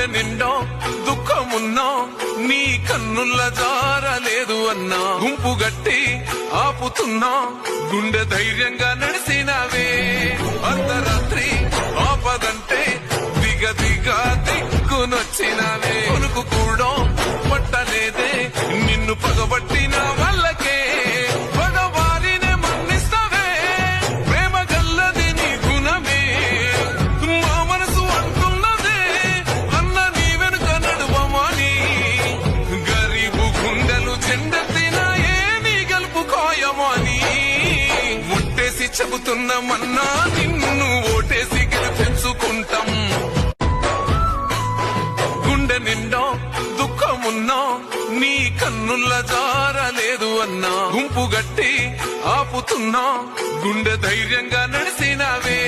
గుండె నిండా దుఃఖమున్నా నీ కన్నుల జారలేదు అన్నా గుంపు గట్టి ఆపుతున్నా గుండె ధైర్యంగా నడిసినవే అర్ధరాత్రి ఆపదంటే దిగదిగా దిక్కునొచ్చినవే కొనుకు కూడా పట్టలేదే నిన్ను పగబట్టిన వాళ్ళకే పగవారినే మన్నిస్తావే ప్రేమ గల్లది నీ గుణమే మా మనసు అంటున్నదే అన్న నీ వెనుక నడువమని గరీబు గుండెలు చెండెత్తినాయే నీ గెలుపు ఖాయమని ఒట్టేసి చెబుతున్నామన్నా నిన్ను ఓటేసి గెలిపించుకుంటాం గుండె నిండా దుఃఖమున్నా నీ కన్నుల జారలేదు అన్నా గుంపు గట్టి ఆపుతున్నా గుండె ధైర్యంగా నడిసినవే